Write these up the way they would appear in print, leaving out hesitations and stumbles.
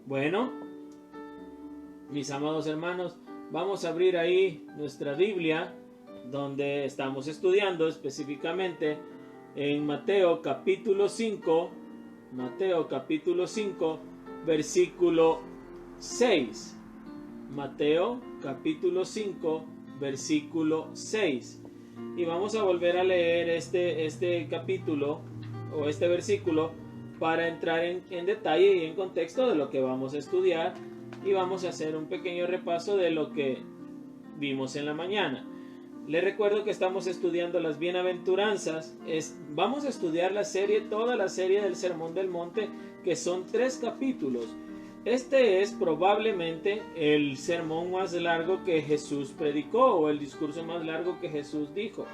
Bueno, mis amados hermanos, vamos a abrir ahí nuestra Biblia, donde estamos estudiando específicamente en Mateo capítulo 5, versículo 6. Mateo capítulo 5, versículo 6. Y vamos a volver a leer este capítulo o este versículo para entrar en detalle y en contexto de lo que vamos a estudiar, y vamos a hacer un pequeño repaso de lo que vimos en la mañana. Les recuerdo que estamos estudiando las bienaventuranzas. Vamos a estudiar toda la serie del Sermón del Monte, que son 3 capítulos. Este es probablemente el sermón más largo que Jesús predicó, o el discurso más largo que Jesús dijo.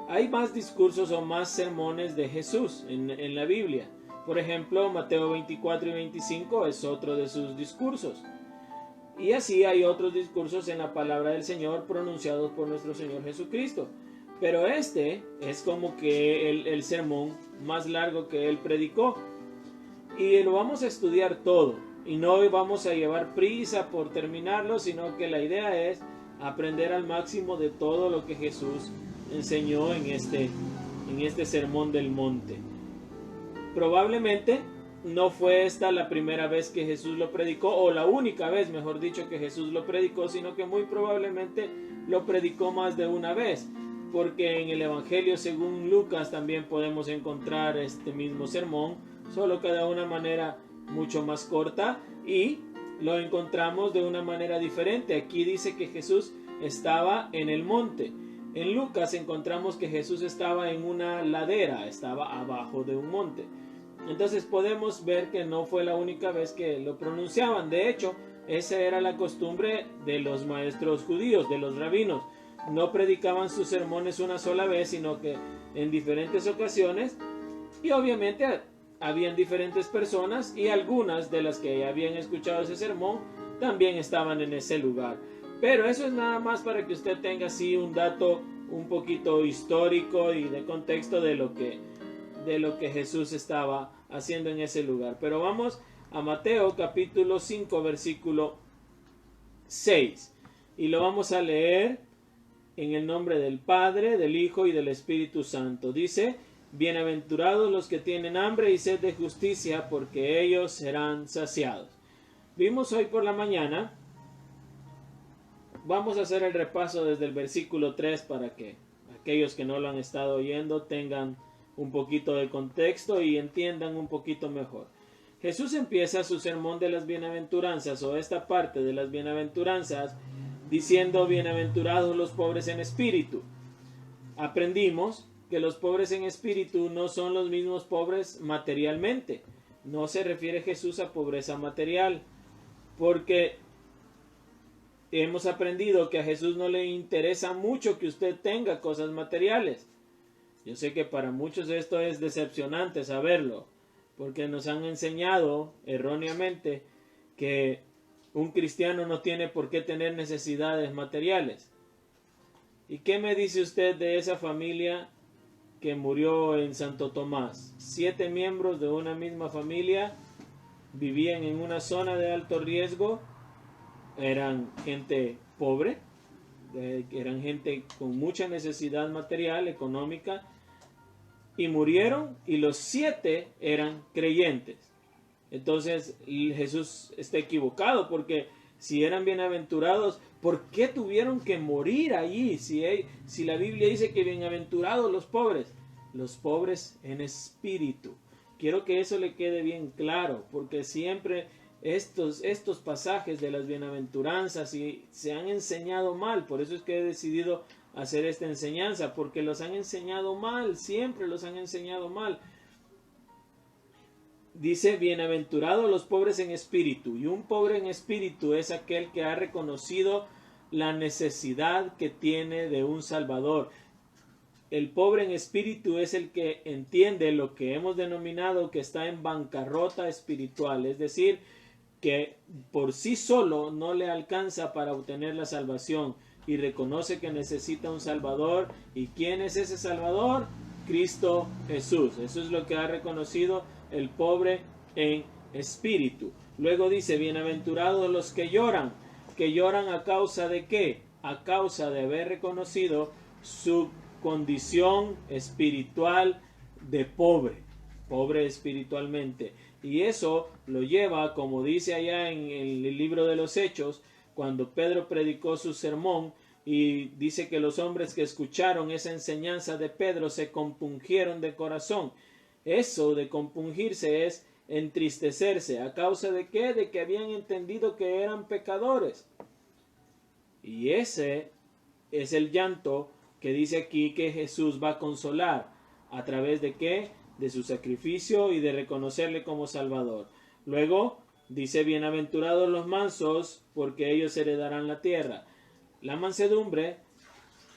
Hay más discursos o más sermones de Jesús en la Biblia. Por ejemplo, Mateo 24 y 25 es otro de sus discursos. Y así hay otros discursos en la palabra del Señor pronunciados por nuestro Señor Jesucristo. Pero este es como que el sermón más largo que Él predicó. Y lo vamos a estudiar todo. Y no vamos a llevar prisa por terminarlo, sino que la idea es aprender al máximo de todo lo que Jesús enseñó en este sermón del monte. Probablemente no fue esta la primera vez que Jesús lo predicó, o la única vez, mejor dicho, que Jesús lo predicó, sino que muy probablemente lo predicó más de una vez, porque en el Evangelio según Lucas también podemos encontrar este mismo sermón, solo que de una manera mucho más corta, y lo encontramos de una manera diferente. Aquí dice que Jesús estaba en el monte. En Lucas encontramos que Jesús estaba en una ladera, estaba abajo de un monte. Entonces podemos ver que no fue la única vez que lo pronunciaban. De hecho, esa era la costumbre de los maestros judíos, de los rabinos. No predicaban sus sermones una sola vez, sino que en diferentes ocasiones. Y obviamente habían diferentes personas, y algunas de las que habían escuchado ese sermón también estaban en ese lugar. Pero eso es nada más para que usted tenga así un dato un poquito histórico y de contexto de lo que Jesús estaba haciendo en ese lugar. Pero vamos a Mateo capítulo 5 versículo 6, y lo vamos a leer en el nombre del Padre, del Hijo y del Espíritu Santo. Dice: bienaventurados los que tienen hambre y sed de justicia, porque ellos serán saciados. Vimos hoy por la mañana. Vamos a hacer el repaso desde el versículo 3 para que aquellos que no lo han estado oyendo tengan un poquito de contexto y entiendan un poquito mejor. Jesús empieza su sermón de las bienaventuranzas, o esta parte de las bienaventuranzas, diciendo: bienaventurados los pobres en espíritu. Aprendimos que los pobres en espíritu no son los mismos pobres materialmente. No se refiere Jesús a pobreza material, porque hemos aprendido que a Jesús no le interesa mucho que usted tenga cosas materiales. Yo sé que para muchos esto es decepcionante saberlo, porque nos han enseñado erróneamente que un cristiano no tiene por qué tener necesidades materiales. ¿Y qué me dice usted de esa familia que murió en Santo Tomás? 7 miembros de una misma familia vivían en una zona de alto riesgo. Eran gente pobre, eran gente con mucha necesidad material, económica, y murieron, y los 7 eran creyentes. Entonces Jesús está equivocado, porque si eran bienaventurados, ¿por qué tuvieron que morir allí? Si la Biblia dice que bienaventurados los pobres en espíritu. Quiero que eso le quede bien claro, porque siempre estos pasajes de las bienaventuranzas se han enseñado mal. Por eso es que he decidido hacer esta enseñanza, porque los han enseñado mal, siempre los han enseñado mal. Dice: bienaventurados los pobres en espíritu. Y un pobre en espíritu es aquel que ha reconocido la necesidad que tiene de un Salvador. El pobre en espíritu es el que entiende lo que hemos denominado que está en bancarrota espiritual, es decir, que por sí solo no le alcanza para obtener la salvación, y reconoce que necesita un Salvador. ¿Y quién es ese Salvador? Cristo Jesús. Eso es lo que ha reconocido el pobre en espíritu. Luego dice, bienaventurados los que lloran a causa de ¿qué? A causa de haber reconocido su condición espiritual de pobre espiritualmente. Y eso lo lleva, como dice allá en el libro de los Hechos, cuando Pedro predicó su sermón, y dice que los hombres que escucharon esa enseñanza de Pedro se compungieron de corazón. Eso de compungirse es entristecerse. ¿A causa de qué? De que habían entendido que eran pecadores. Y ese es el llanto que dice aquí que Jesús va a consolar. ¿A través de qué? De su sacrificio y de reconocerle como Salvador. Luego dice, bienaventurados los mansos, porque ellos heredarán la tierra. La mansedumbre,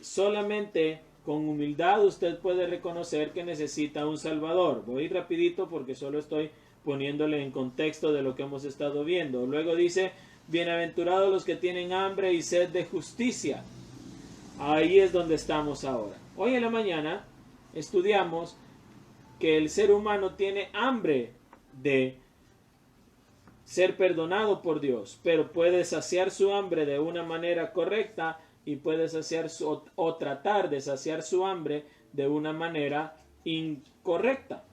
solamente con humildad usted puede reconocer que necesita un Salvador. Voy rapidito porque solo estoy poniéndole en contexto de lo que hemos estado viendo. Luego dice, bienaventurados los que tienen hambre y sed de justicia. Ahí es donde estamos ahora. Hoy en la mañana estudiamos que el ser humano tiene hambre de ser perdonado por Dios, pero puede saciar su hambre de una manera correcta y puede saciar o tratar de saciar su hambre de una manera incorrecta.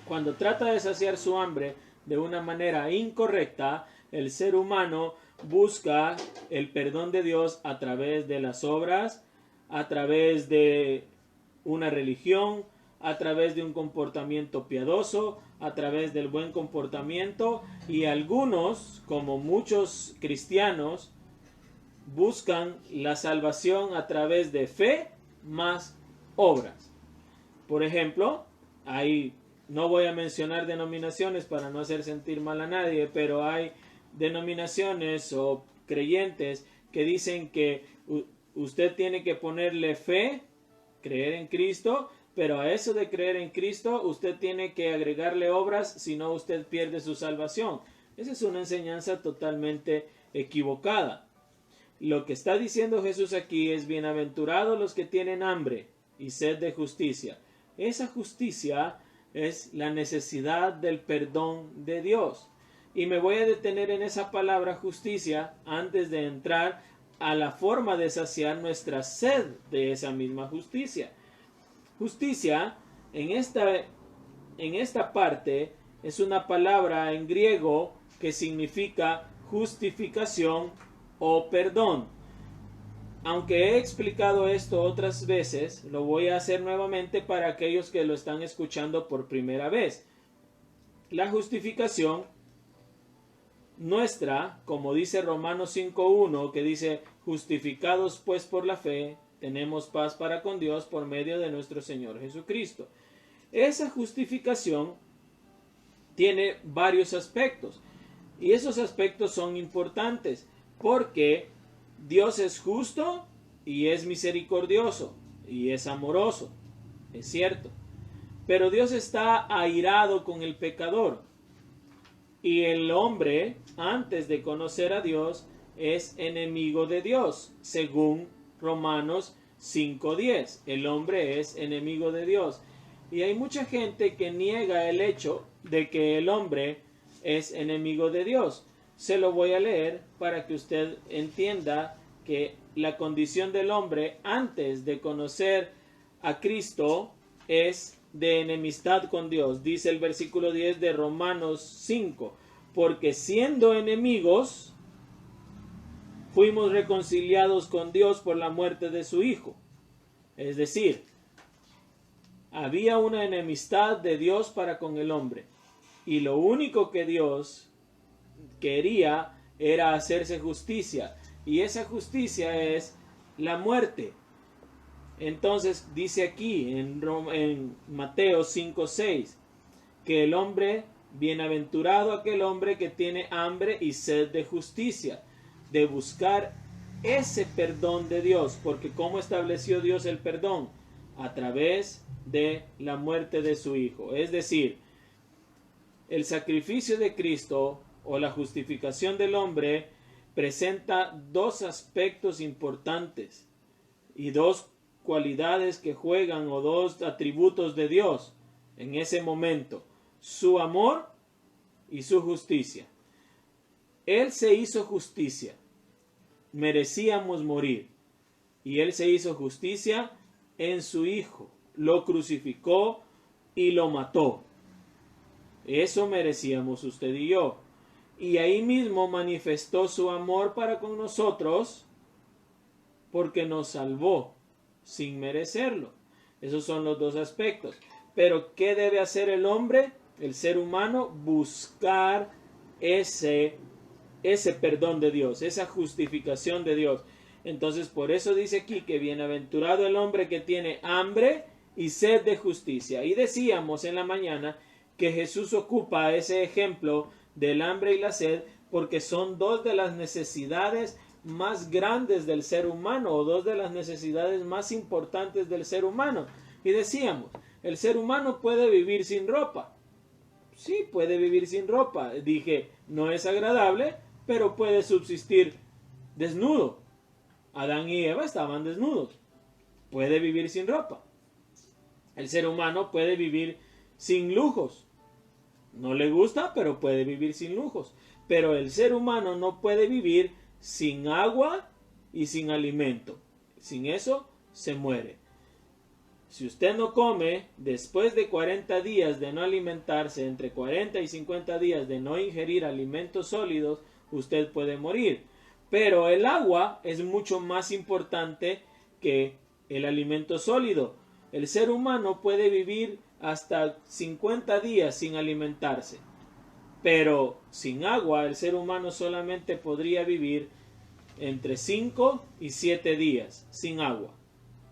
Cuando trata de saciar su hambre de una manera incorrecta, el ser humano busca el perdón de Dios a través de las obras, a través de una religión, a través de un comportamiento piadoso, a través del buen comportamiento, y algunos, como muchos cristianos, buscan la salvación a través de fe más obras. Por ejemplo, no voy a mencionar denominaciones para no hacer sentir mal a nadie, pero hay denominaciones o creyentes que dicen que usted tiene que ponerle fe, creer en Cristo, pero a eso de creer en Cristo usted tiene que agregarle obras, si no usted pierde su salvación. Esa es una enseñanza totalmente equivocada. Lo que está diciendo Jesús aquí es, bienaventurados los que tienen hambre y sed de justicia. Esa justicia es la necesidad del perdón de Dios. Y me voy a detener en esa palabra justicia antes de entrar a la forma de saciar nuestra sed de esa misma justicia. Justicia, en esta parte, es una palabra en griego que significa justificación o perdón. Aunque he explicado esto otras veces, lo voy a hacer nuevamente para aquellos que lo están escuchando por primera vez. La justificación nuestra, como dice Romanos 5:1, que dice, justificados pues por la fe, tenemos paz para con Dios por medio de nuestro Señor Jesucristo. Esa justificación tiene varios aspectos, y esos aspectos son importantes porque Dios es justo y es misericordioso y es amoroso, es cierto, pero Dios está airado con el pecador, y el hombre, antes de conocer a Dios, es enemigo de Dios, según Romanos 5:10. El hombre es enemigo de Dios. Y hay mucha gente que niega el hecho de que el hombre es enemigo de Dios. Se lo voy a leer para que usted entienda que la condición del hombre antes de conocer a Cristo es de enemistad con Dios. Dice el versículo 10 de Romanos 5, porque siendo enemigos, fuimos reconciliados con Dios por la muerte de su Hijo. Es decir, había una enemistad de Dios para con el hombre. Y lo único que Dios quería era hacerse justicia. Y esa justicia es la muerte. Entonces dice aquí en Mateo 5:6 que el hombre, bienaventurado aquel hombre que tiene hambre y sed de justicia, de buscar ese perdón de Dios, porque ¿cómo estableció Dios el perdón? A través de la muerte de su Hijo. Es decir, el sacrificio de Cristo o la justificación del hombre presenta dos aspectos importantes y dos cualidades que juegan, o dos atributos de Dios en ese momento: su amor y su justicia. Él se hizo justicia. Merecíamos morir. Y Él se hizo justicia en su Hijo. Lo crucificó y lo mató. Eso merecíamos usted y yo. Y ahí mismo manifestó su amor para con nosotros porque nos salvó sin merecerlo. Esos son los dos aspectos. Pero ¿qué debe hacer el hombre, el ser humano? Buscar ese perdón de Dios, esa justificación de Dios. Entonces por eso dice aquí que bienaventurado el hombre que tiene hambre y sed de justicia. Y decíamos en la mañana que Jesús ocupa ese ejemplo del hambre y la sed porque son dos de las necesidades más grandes del ser humano o dos de las necesidades más importantes del ser humano. Y decíamos, el ser humano puede vivir sin ropa. Sí, puede vivir sin ropa. Dije, no es agradable, pero puede subsistir desnudo. Adán y Eva estaban desnudos. Puede vivir sin ropa. El ser humano puede vivir sin lujos. No le gusta, pero puede vivir sin lujos. Pero el ser humano no puede vivir sin agua y sin alimento. Sin eso se muere. Si usted no come, después de 40 días de no alimentarse, entre 40 y 50 días de no ingerir alimentos sólidos, usted puede morir. Pero el agua es mucho más importante que el alimento sólido. El ser humano puede vivir hasta 50 días sin alimentarse. Pero sin agua, el ser humano solamente podría vivir entre 5 y 7 días sin agua.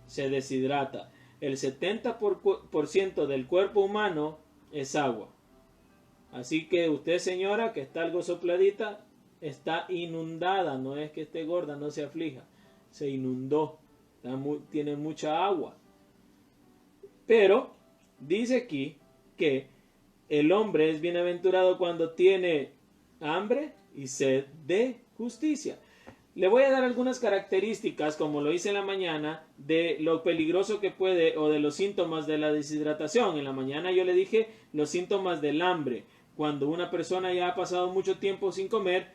Se deshidrata. El 70% del cuerpo humano es agua. Así que usted, señora, que está algo sopladita, está inundada. No es que esté gorda, no se aflija. Se inundó. Tiene mucha agua. Pero dice aquí que el hombre es bienaventurado cuando tiene hambre y sed de justicia. Le voy a dar algunas características, como lo hice en la mañana, de lo peligroso que puede o de los síntomas de la deshidratación. En la mañana yo le dije los síntomas del hambre. Cuando una persona ya ha pasado mucho tiempo sin comer,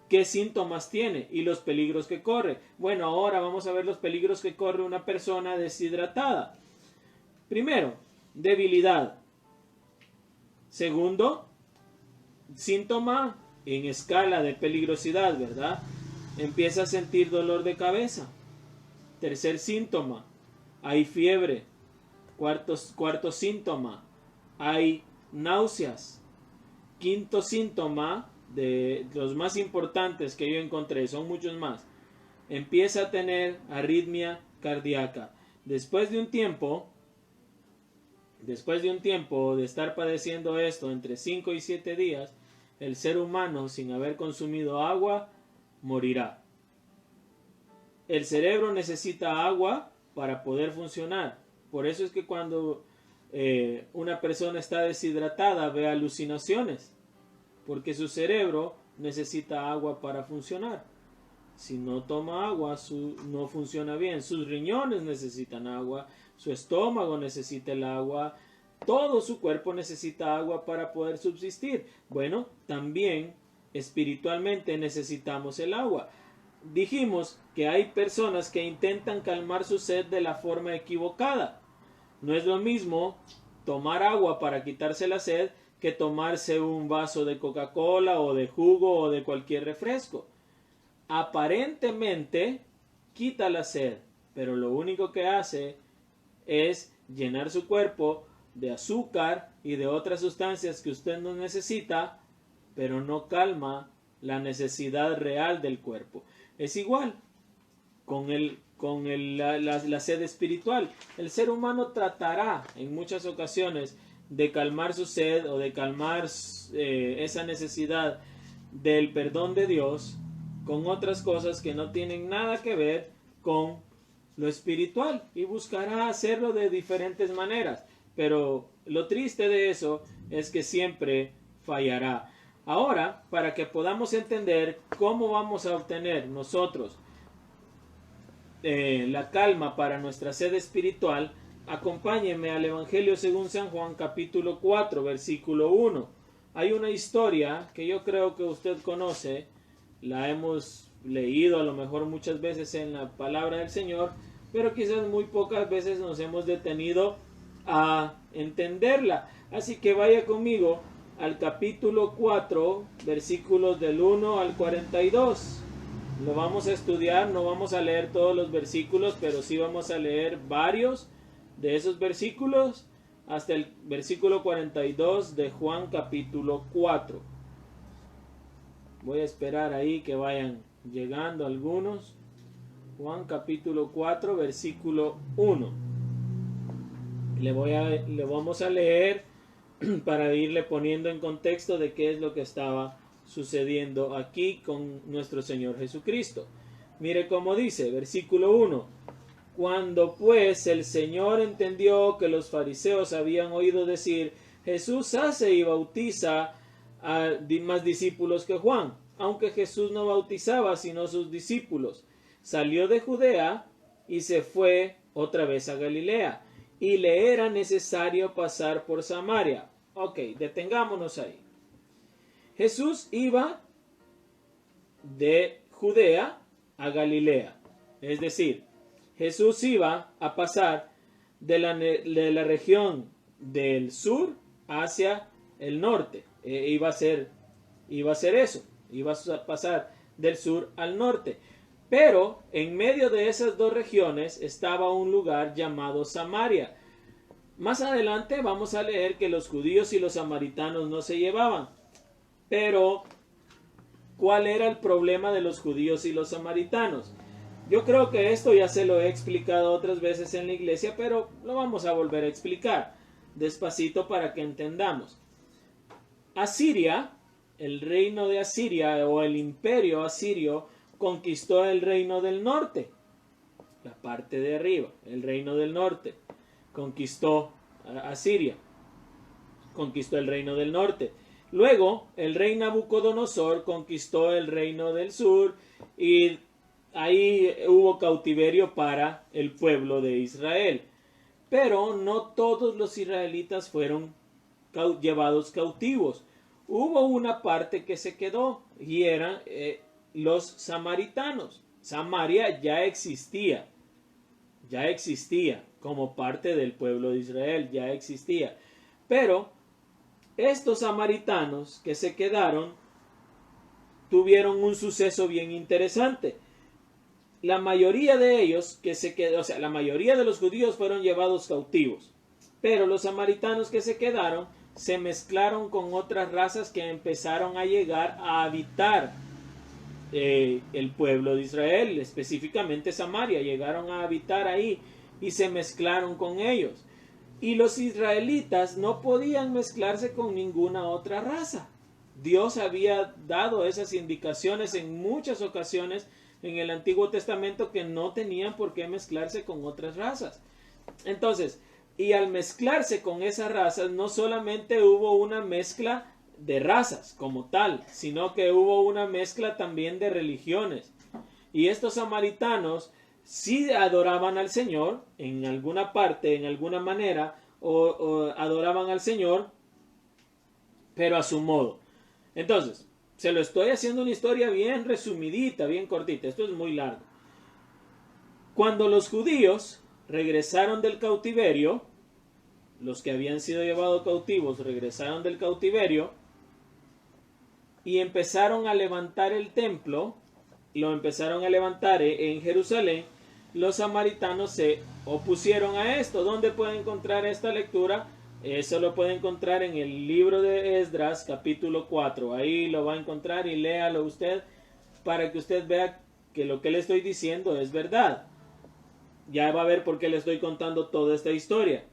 ¿qué síntomas tiene? Y los peligros que corre. Bueno, ahora vamos a ver los peligros que corre una persona deshidratada. Primero, debilidad. Segundo, síntoma en escala de peligrosidad, ¿verdad? Empieza a sentir dolor de cabeza. Tercer síntoma, hay fiebre. Cuarto síntoma, hay náuseas. Quinto síntoma, de los más importantes que yo encontré, son muchos más, empieza a tener arritmia cardíaca. Después de un tiempo de estar padeciendo esto, entre 5 y 7 días, el ser humano, sin haber consumido agua, morirá. El cerebro necesita agua para poder funcionar. Por eso es que cuando una persona está deshidratada ve alucinaciones, porque su cerebro necesita agua para funcionar. Si no toma agua, no funciona bien. Sus riñones necesitan agua, su estómago necesita el agua, todo su cuerpo necesita agua para poder subsistir. Bueno, también espiritualmente necesitamos el agua. Dijimos que hay personas que intentan calmar su sed de la forma equivocada. No es lo mismo tomar agua para quitarse la sed que tomarse un vaso de Coca-Cola o de jugo o de cualquier refresco. Aparentemente quita la sed, pero lo único que hace es llenar su cuerpo de azúcar y de otras sustancias que usted no necesita, pero no calma la necesidad real del cuerpo. Es igual con la sed espiritual. El ser humano tratará en muchas ocasiones de calmar su sed o de calmar esa necesidad del perdón de Dios con otras cosas que no tienen nada que ver con lo espiritual, y buscará hacerlo de diferentes maneras, pero lo triste de eso es que siempre fallará. Ahora, para que podamos entender cómo vamos a obtener nosotros la calma para nuestra sed espiritual, acompáñenme al Evangelio según San Juan capítulo 4 versículo 1. hay una historia que yo creo que usted conoce, la hemos leído a lo mejor muchas veces en la palabra del Señor, pero quizás muy pocas veces nos hemos detenido a entenderla. Así que vaya conmigo al capítulo 4, versículos del 1 al 42. Lo vamos a estudiar, no vamos a leer todos los versículos, pero sí vamos a leer varios de esos versículos hasta el versículo 42 de Juan capítulo 4. Voy a esperar ahí que vayan llegando algunos. Juan capítulo 4, versículo 1. Le vamos a leer para irle poniendo en contexto de qué es lo que estaba sucediendo aquí con nuestro Señor Jesucristo. Mire cómo dice, versículo 1. Cuando pues el Señor entendió que los fariseos habían oído decir, Jesús hace y bautiza a más discípulos que Juan, aunque Jesús no bautizaba sino sus discípulos, salió de Judea y se fue otra vez a Galilea, y le era necesario pasar por Samaria. Ok, detengámonos ahí. Jesús iba de Judea a Galilea, es decir, Jesús iba a pasar de la región del sur hacia el norte. Iba a ser eso, iba a pasar del sur al norte. Pero en medio de esas dos regiones estaba un lugar llamado Samaria. Más adelante vamos a leer que los judíos y los samaritanos no se llevaban. Pero, ¿cuál era el problema de los judíos y los samaritanos? Yo creo que esto ya se lo he explicado otras veces en la iglesia, pero lo vamos a volver a explicar despacito para que entendamos. Asiria, el reino de Asiria o el imperio asirio, conquistó el reino del norte, la parte de arriba, el reino del norte. Conquistó a Asiria, conquistó el reino del norte. Luego el rey Nabucodonosor conquistó el reino del sur y ahí hubo cautiverio para el pueblo de Israel. Pero no todos los israelitas fueron llevados cautivos. Hubo una parte que se quedó y eran los samaritanos. Samaria ya existía como parte del pueblo de Israel, ya existía. Pero estos samaritanos que se quedaron tuvieron un suceso bien interesante. La mayoría de ellos que se quedó, o sea, la mayoría de los judíos fueron llevados cautivos, pero los samaritanos que se quedaron se mezclaron con otras razas que empezaron a llegar a habitar el pueblo de Israel, específicamente Samaria. Llegaron a habitar ahí y se mezclaron con ellos. Y los israelitas no podían mezclarse con ninguna otra raza. Dios había dado esas indicaciones en muchas ocasiones en el Antiguo Testamento que no tenían por qué mezclarse con otras razas. Entonces, y al mezclarse con esas razas, no solamente hubo una mezcla de razas como tal, sino que hubo una mezcla también de religiones. Y estos samaritanos sí adoraban al Señor en alguna parte, en alguna manera, o adoraban al Señor, pero a su modo. Entonces, se lo estoy haciendo una historia bien resumidita, bien cortita. Esto es muy largo. Cuando los judíos regresaron del cautiverio, los que habían sido llevados cautivos regresaron del cautiverio y empezaron a levantar el templo, lo empezaron a levantar en Jerusalén. Los samaritanos se opusieron a esto. ¿Dónde puede encontrar esta lectura? Eso lo puede encontrar en el libro de Esdras, capítulo 4. Ahí lo va a encontrar y léalo usted para que usted vea que lo que le estoy diciendo es verdad. Ya va a ver por qué le estoy contando toda esta historia.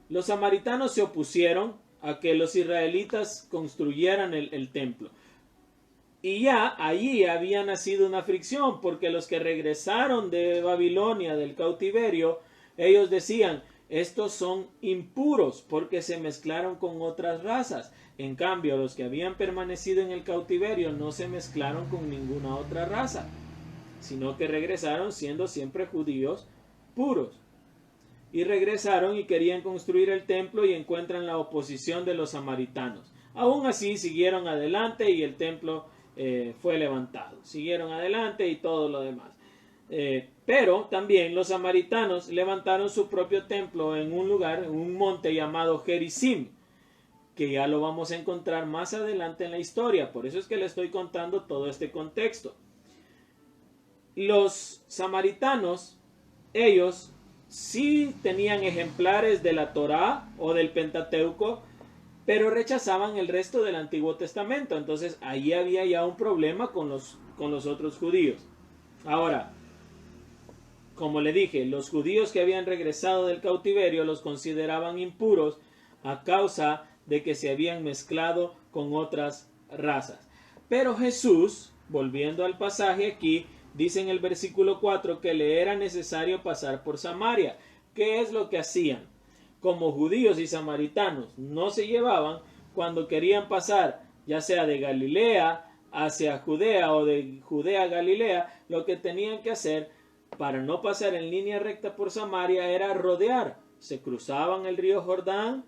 Los samaritanos se opusieron a que los israelitas construyeran el templo. Y ya allí había nacido una fricción, porque los que regresaron de Babilonia, del cautiverio, ellos decían, estos son impuros porque se mezclaron con otras razas. En cambio, los que habían permanecido en el cautiverio no se mezclaron con ninguna otra raza, sino que regresaron siendo siempre judíos puros. Y regresaron y querían construir el templo y encuentran la oposición de los samaritanos. Aún así siguieron adelante y el templo fue levantado. Siguieron adelante y todo lo demás. Pero también los samaritanos levantaron su propio templo en un lugar, en un monte llamado Gerizim, que ya lo vamos a encontrar más adelante en la historia. Por eso es que le estoy contando todo este contexto. Los samaritanos, ellos sí tenían ejemplares de la Torá o del Pentateuco, pero rechazaban el resto del Antiguo Testamento. Entonces ahí había ya un problema con los otros judíos. Ahora, como le dije, los judíos que habían regresado del cautiverio los consideraban impuros a causa de que se habían mezclado con otras razas. Pero Jesús, volviendo al pasaje aquí, dice en el versículo 4 que le era necesario pasar por Samaria. ¿Qué es lo que hacían? Como judíos y samaritanos no se llevaban, cuando querían pasar ya sea de Galilea hacia Judea o de Judea a Galilea, lo que tenían que hacer para no pasar en línea recta por Samaria era rodear. Se cruzaban el río Jordán,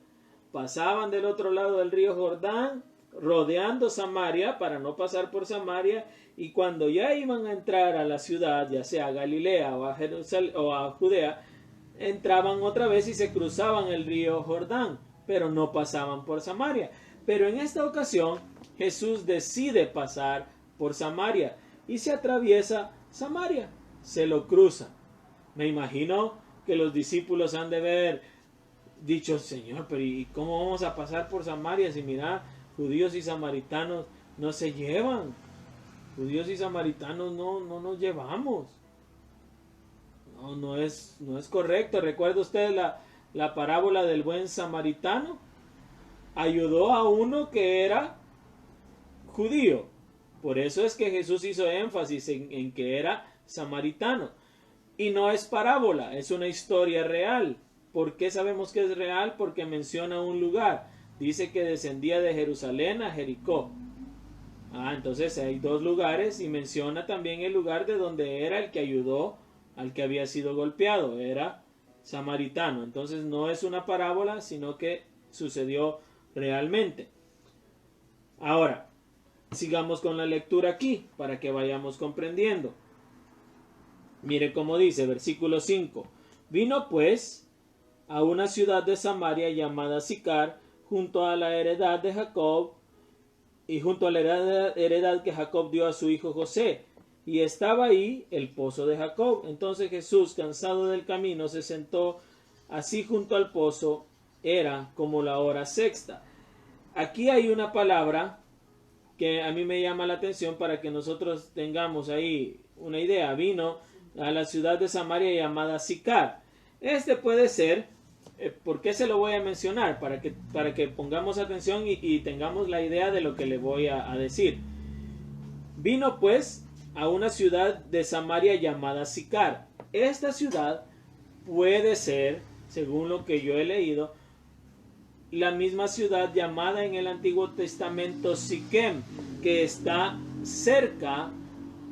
pasaban del otro lado del río Jordán, rodeando Samaria para no pasar por Samaria, y cuando ya iban a entrar a la ciudad, ya sea a Galilea o a Jerusalén o a Judea, entraban otra vez y se cruzaban el río Jordán, pero no pasaban por Samaria. Pero en esta ocasión Jesús decide pasar por Samaria y se atraviesa Samaria, se lo cruza. Me imagino que los discípulos han de haber dicho: Señor, pero ¿y cómo vamos a pasar por Samaria si mira, judíos y samaritanos no se llevan? Judíos y samaritanos no nos llevamos. No es correcto. ¿Recuerda usted la parábola del buen samaritano? Ayudó a uno que era judío. Por eso es que Jesús hizo énfasis en que era samaritano. Y no es parábola, es una historia real. ¿Por qué sabemos que es real? Porque menciona un lugar. Dice que descendía de Jerusalén a Jericó. Entonces hay dos lugares, y menciona también el lugar de donde era el que ayudó al que había sido golpeado. Era samaritano. Entonces no es una parábola, sino que sucedió realmente. Ahora, sigamos con la lectura aquí para que vayamos comprendiendo. Mire cómo dice, versículo 5. Vino pues a una ciudad de Samaria llamada Sicar, junto a la heredad de Jacob, y junto a la heredad que Jacob dio a su hijo José, y estaba ahí el pozo de Jacob. Entonces Jesús, cansado del camino, se sentó así junto al pozo. Era como la hora sexta. Aquí hay una palabra que a mí me llama la atención para que nosotros tengamos ahí una idea. Vino a la ciudad de Samaria llamada Sicar. Este puede ser, ¿por qué se lo voy a mencionar? Para que pongamos atención y tengamos la idea de lo que le voy a decir. Vino pues a una ciudad de Samaria llamada Sicar. Esta ciudad puede ser, según lo que yo he leído, la misma ciudad llamada en el Antiguo Testamento Siquem, que está cerca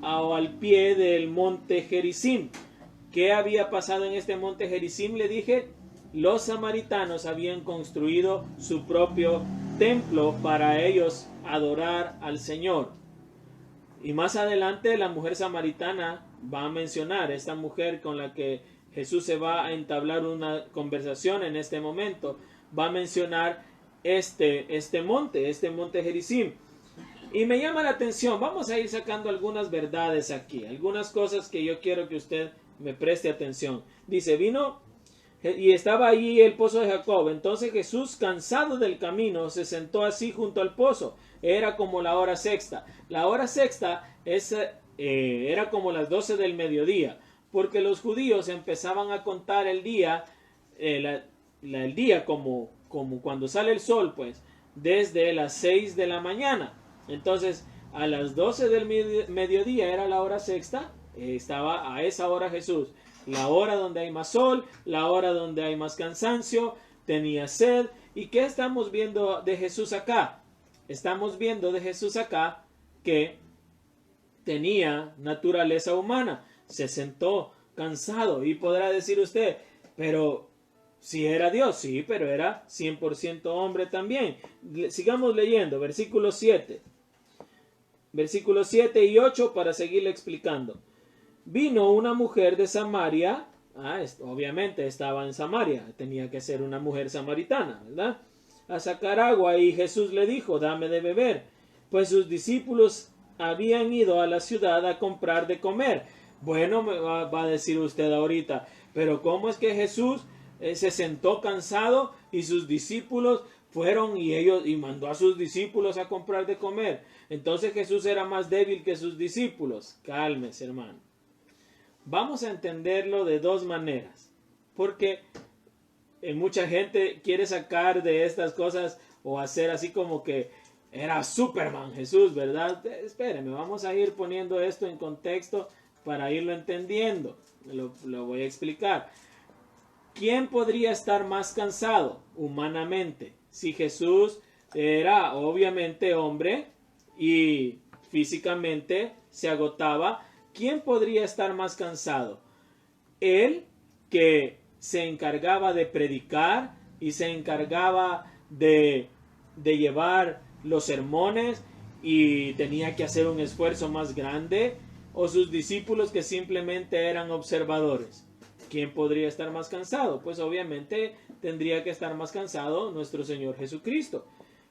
o al pie del monte Gerizim. ¿Qué había pasado en este monte Gerizim? Le dije, los samaritanos habían construido su propio templo para ellos adorar al Señor. Y más adelante la mujer samaritana va a mencionar, esta mujer con la que Jesús se va a entablar una conversación en este momento, va a mencionar este monte Gerizim. Y me llama la atención, vamos a ir sacando algunas verdades aquí, algunas cosas que yo quiero que usted me preste atención. Dice, vino y estaba allí el pozo de Jacob. Entonces Jesús, cansado del camino, se sentó así junto al pozo. Era como la hora sexta. La hora sexta era como las 12 del mediodía, porque los judíos empezaban a contar el día, el día como cuando sale el sol, pues, desde las 6 de la mañana. Entonces, a las 12 del mediodía era la hora sexta. Estaba a esa hora Jesús. La hora donde hay más sol, la hora donde hay más cansancio, tenía sed. ¿Y qué estamos viendo de Jesús acá? Estamos viendo de Jesús acá que tenía naturaleza humana. Se sentó cansado. Y podrá decir usted, pero Sí era Dios, sí, pero era 100% hombre también. Sigamos leyendo, versículo 7. Versículos 7 y 8 para seguirle explicando. Vino una mujer de Samaria, obviamente estaba en Samaria, tenía que ser una mujer samaritana, ¿verdad? A sacar agua, y Jesús le dijo, dame de beber, pues sus discípulos habían ido a la ciudad a comprar de comer. Bueno, me va a decir usted ahorita, pero ¿cómo es que Jesús se sentó cansado y sus discípulos fueron y mandó a sus discípulos a comprar de comer? Entonces Jesús era más débil que sus discípulos. Cálmese, hermano. Vamos a entenderlo de dos maneras, porque mucha gente quiere sacar de estas cosas o hacer así como que era Superman Jesús, ¿verdad? Espéreme, vamos a ir poniendo esto en contexto para irlo entendiendo. Lo voy a explicar. ¿Quién podría estar más cansado humanamente? Si Jesús era obviamente hombre y físicamente se agotaba, ¿quién podría estar más cansado? Él, que se encargaba de predicar y se encargaba de llevar los sermones y tenía que hacer un esfuerzo más grande, o sus discípulos que simplemente eran observadores. ¿Quién podría estar más cansado? Pues obviamente tendría que estar más cansado nuestro Señor Jesucristo.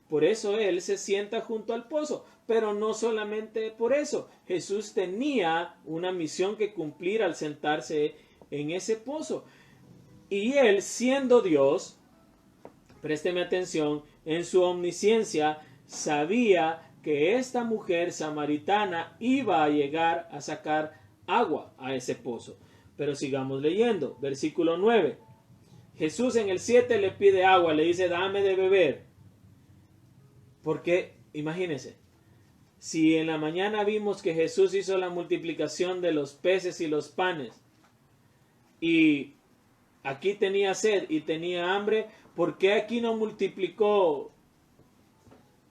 Por eso Él se sienta junto al pozo. Pero no solamente por eso. Jesús tenía una misión que cumplir al sentarse en ese pozo. Y Él, siendo Dios, présteme atención, en su omnisciencia sabía que esta mujer samaritana iba a llegar a sacar agua a ese pozo. Pero sigamos leyendo, versículo 9. Jesús en el 7 le pide agua, le dice, dame de beber. Porque, imagínense, si en la mañana vimos que Jesús hizo la multiplicación de los peces y los panes, y aquí tenía sed y tenía hambre, ¿por qué aquí no multiplicó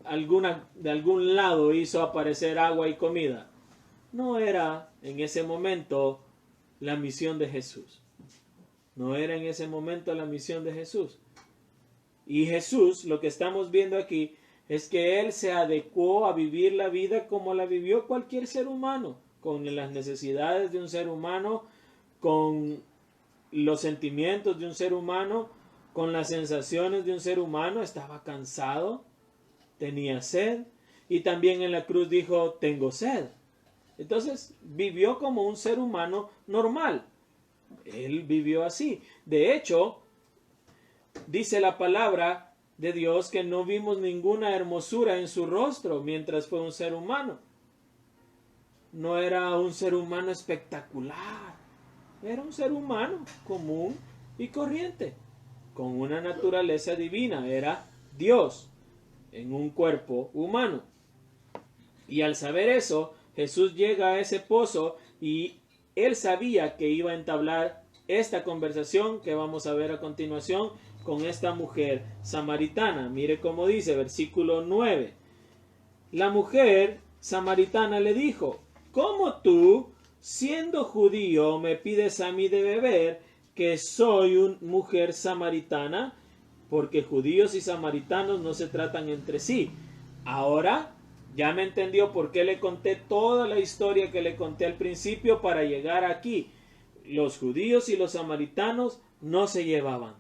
de algún lado, hizo aparecer agua y comida? No era en ese momento la misión de Jesús. No era en ese momento la misión de Jesús. Y Jesús, lo que estamos viendo aquí, es que Él se adecuó a vivir la vida como la vivió cualquier ser humano, con las necesidades de un ser humano, con los sentimientos de un ser humano, con las sensaciones de un ser humano. Estaba cansado, tenía sed, y también en la cruz dijo, tengo sed. Entonces vivió como un ser humano normal. Él vivió así. De hecho, dice la palabra de Dios que no vimos ninguna hermosura en su rostro mientras fue un ser humano. No era un ser humano espectacular. Era un ser humano común y corriente, con una naturaleza divina. Era Dios en un cuerpo humano. Y al saber eso, Jesús llega a ese pozo y Él sabía que iba a entablar esta conversación que vamos a ver a continuación con esta mujer samaritana. Mire cómo dice, versículo 9. La mujer samaritana le dijo, ¿cómo tú, siendo judío, me pides a mí de beber, que soy una mujer samaritana? Porque judíos y samaritanos no se tratan entre sí. Ahora ya me entendió por qué le conté toda la historia que le conté al principio para llegar aquí. Los judíos y los samaritanos no se llevaban.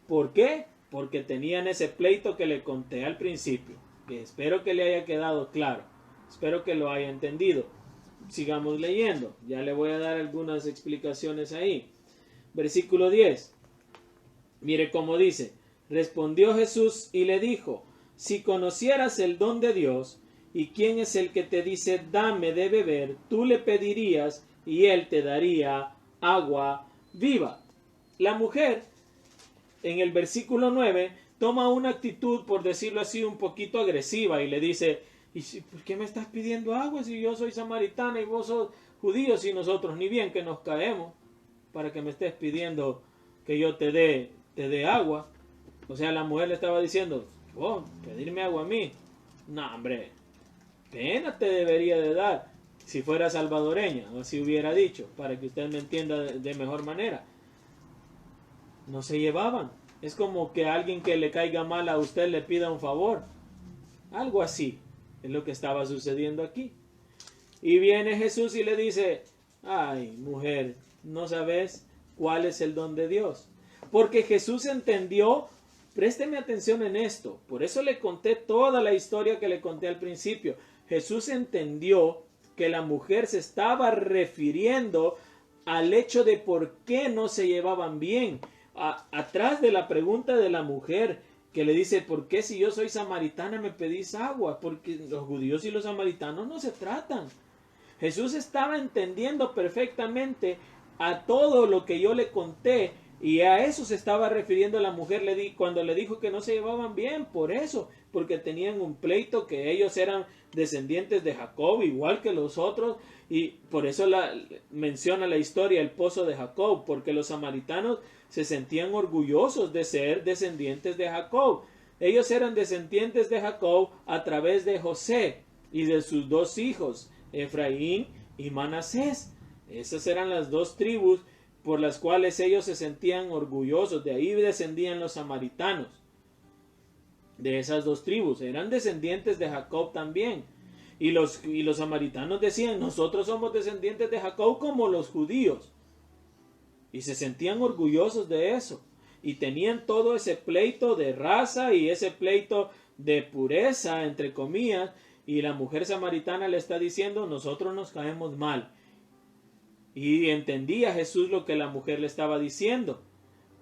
¿Por qué? Porque tenían ese pleito que le conté al principio. Que espero que le haya quedado claro. Espero que lo haya entendido. Sigamos leyendo. Ya le voy a dar algunas explicaciones ahí. Versículo 10. Mire cómo dice. Respondió Jesús y le dijo, si conocieras el don de Dios y quién es el que te dice dame de beber, tú le pedirías y él te daría agua viva. La mujer en el versículo 9 toma una actitud, por decirlo así, un poquito agresiva y le dice, ¿y por qué me estás pidiendo agua si yo soy samaritana y vos sos judíos y nosotros ni bien que nos caemos para que me estés pidiendo que yo te dé agua? O sea, la mujer le estaba diciendo, oh, pedirme agua a mí. No, hombre, pena te debería de dar si fuera salvadoreña, o así hubiera dicho, para que usted me entienda de mejor manera. no se llevaban. Es como que alguien que le caiga mal a usted le pida un favor. Algo así es lo que estaba sucediendo aquí. Y viene Jesús y le dice, ay, mujer, ¿no sabes cuál es el don de Dios? Porque Jesús entendió, présteme atención en esto, por eso le conté toda la historia que le conté al principio. Jesús entendió que la mujer se estaba refiriendo al hecho de por qué no se llevaban bien. Atrás de la pregunta de la mujer que le dice, ¿por qué si yo soy samaritana me pedís agua? Porque los judíos y los samaritanos no se tratan. Jesús estaba entendiendo perfectamente a todo lo que yo le conté y a eso se estaba refiriendo la mujer cuando le dijo que no se llevaban bien, por eso, porque tenían un pleito, que ellos eran descendientes de Jacob igual que los otros, y por eso menciona la historia el pozo de Jacob, porque los samaritanos se sentían orgullosos de ser descendientes de Jacob. Ellos eran descendientes de Jacob a través de José y de sus dos hijos, Efraín y Manasés. Esas eran las dos tribus por las cuales ellos se sentían orgullosos. De ahí descendían los samaritanos. De esas dos tribus. Eran descendientes de Jacob también. Y los samaritanos decían, nosotros somos descendientes de Jacob como los judíos. Y se sentían orgullosos de eso. Y tenían todo ese pleito de raza y ese pleito de pureza, entre comillas. Y la mujer samaritana le está diciendo, nosotros nos caemos mal. Y entendía Jesús lo que la mujer le estaba diciendo.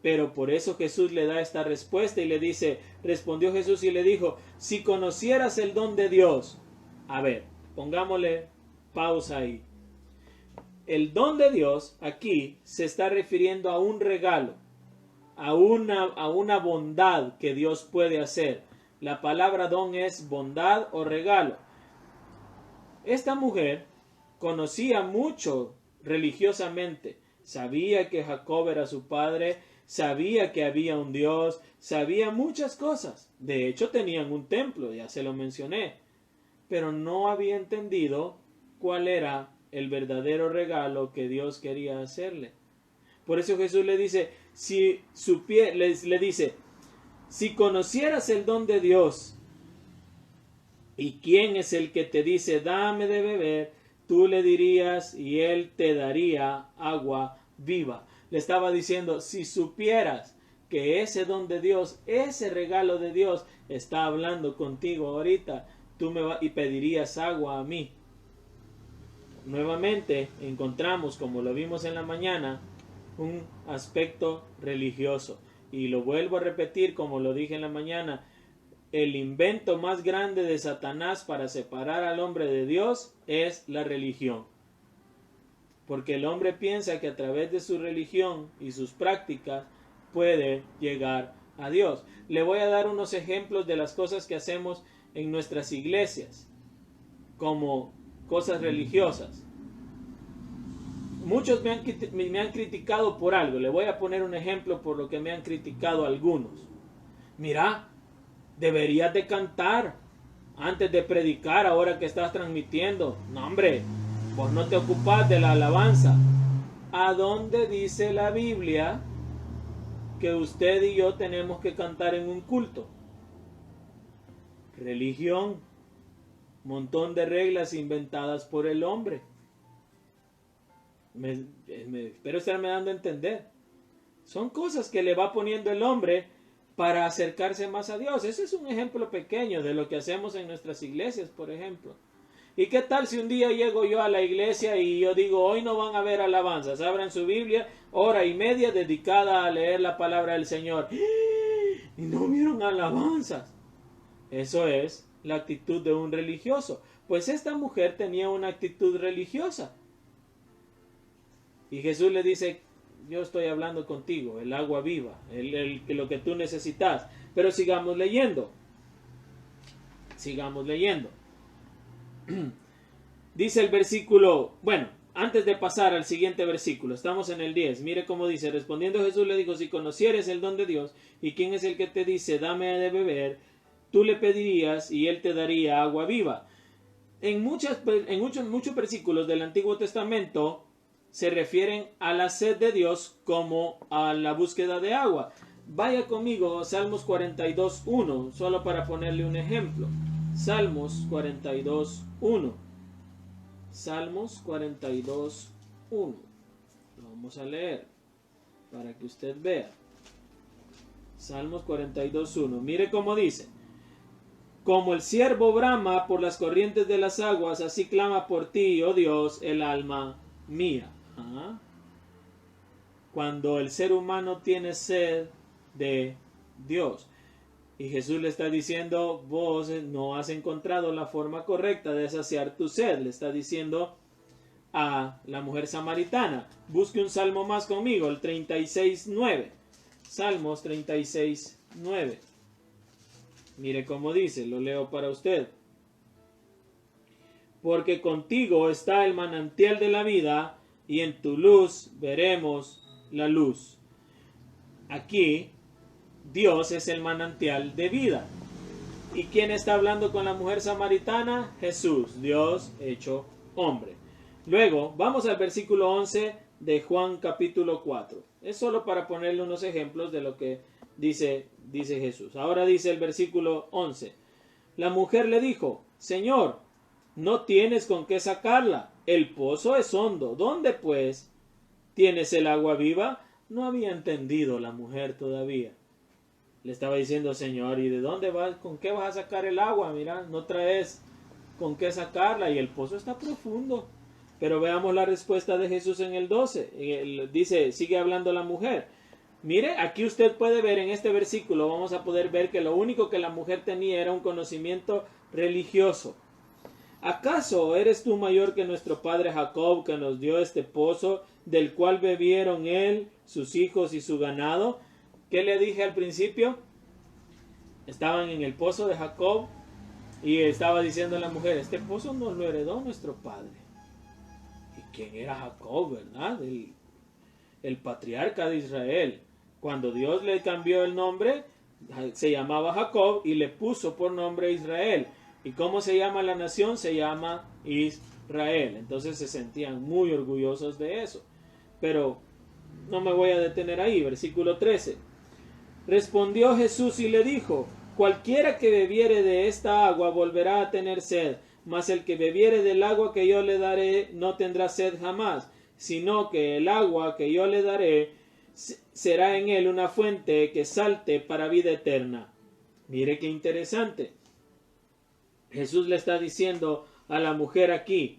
Pero por eso Jesús le da esta respuesta y le dice, respondió Jesús y le dijo, si conocieras el don de Dios. A ver, pongámosle pausa ahí. El don de Dios aquí se está refiriendo a un regalo, a una bondad que Dios puede hacer. La palabra don es bondad o regalo. Esta mujer conocía mucho religiosamente. Sabía que Jacob era su padre, sabía que había un Dios, sabía muchas cosas. De hecho, tenían un templo, ya se lo mencioné. Pero no había entendido cuál era el verdadero regalo que Dios quería hacerle. Por eso Jesús le dice, si conocieras el don de Dios, ¿y quién es el que te dice, dame de beber? Tú le dirías y él te daría agua viva. Le estaba diciendo, si supieras que ese don de Dios, ese regalo de Dios está hablando contigo ahorita, tú y pedirías agua a mí. Nuevamente encontramos, como lo vimos en la mañana, un aspecto religioso. Y lo vuelvo a repetir como lo dije en la mañana, el invento más grande de Satanás para separar al hombre de Dios es la religión. Porque el hombre piensa que a través de su religión y sus prácticas puede llegar a Dios. Le voy a dar unos ejemplos de las cosas que hacemos en nuestras iglesias como cosas religiosas. Muchos me han criticado por algo. Le voy a poner un ejemplo por lo que me han criticado algunos. Mira, deberías de cantar antes de predicar ahora que estás transmitiendo. No, hombre, vos no te ocupás de la alabanza. ¿A dónde dice la Biblia que usted y yo tenemos que cantar en un culto? Religión. Montón de reglas inventadas por el hombre. Espero estarme dando a entender. Son cosas que le va poniendo el hombre para acercarse más a Dios. Ese es un ejemplo pequeño de lo que hacemos en nuestras iglesias, por ejemplo. ¿Y qué tal si un día llego yo a la iglesia y yo digo, hoy no van a haber alabanzas? Abran su Biblia, hora y media dedicada a leer la palabra del Señor. Y no vieron alabanzas. Eso es la actitud de un religioso. Pues esta mujer tenía una actitud religiosa. Y Jesús le dice, yo estoy hablando contigo, el agua viva, lo que tú necesitas. Pero sigamos leyendo. Sigamos leyendo. Dice el versículo, bueno, antes de pasar al siguiente versículo, estamos en el 10, mire cómo dice, respondiendo Jesús le dijo, si conocieres el don de Dios, y quién es el que te dice, dame de beber, tú le pedirías y él te daría agua viva. En muchos versículos del Antiguo Testamento, se refieren a la sed de Dios como a la búsqueda de agua. Vaya conmigo, Salmos 42.1, solo para ponerle un ejemplo. Salmos 42.1. Salmos 42.1. Lo vamos a leer para que usted vea. Salmos 42.1. Mire cómo dice. Como el ciervo brama por las corrientes de las aguas, así clama por ti, oh Dios, el alma mía. Cuando el ser humano tiene sed de Dios. Y Jesús le está diciendo, vos no has encontrado la forma correcta de saciar tu sed. Le está diciendo a la mujer samaritana. Busque un salmo más conmigo, el 36.9. Salmos 36.9. Mire cómo dice, lo leo para usted. Porque contigo está el manantial de la vida, y en tu luz veremos la luz. Aquí, Dios es el manantial de vida. ¿Y quién está hablando con la mujer samaritana? Jesús, Dios hecho hombre. Luego, vamos al versículo 11 de Juan capítulo 4. Es solo para ponerle unos ejemplos de lo que dice Jesús. Ahora dice el versículo 11. La mujer le dijo, Señor, no tienes con qué sacarla. El pozo es hondo. ¿Dónde pues tienes el agua viva? No había entendido la mujer todavía. Le estaba diciendo, Señor, ¿y de dónde vas? ¿Con qué vas a sacar el agua? Mira, no traes con qué sacarla y el pozo está profundo. Pero veamos la respuesta de Jesús en el 12. Dice, sigue hablando la mujer. Mire, aquí usted puede ver en este versículo, vamos a poder ver que lo único que la mujer tenía era un conocimiento religioso. ¿Acaso eres tú mayor que nuestro padre Jacob, que nos dio este pozo, del cual bebieron él, sus hijos y su ganado? ¿Qué le dije al principio? Estaban en el pozo de Jacob y estaba diciendo la mujer, este pozo nos lo heredó nuestro padre. ¿Y quién era Jacob, verdad? El patriarca de Israel. Cuando Dios le cambió el nombre, se llamaba Jacob y le puso por nombre Israel. ¿Y cómo se llama la nación? Se llama Israel. Entonces se sentían muy orgullosos de eso. Pero no me voy a detener ahí. Versículo 13. Respondió Jesús y le dijo, cualquiera que bebiere de esta agua volverá a tener sed, mas el que bebiere del agua que yo le daré no tendrá sed jamás, sino que el agua que yo le daré será en él una fuente que salte para vida eterna. Mire qué interesante. Jesús le está diciendo a la mujer aquí,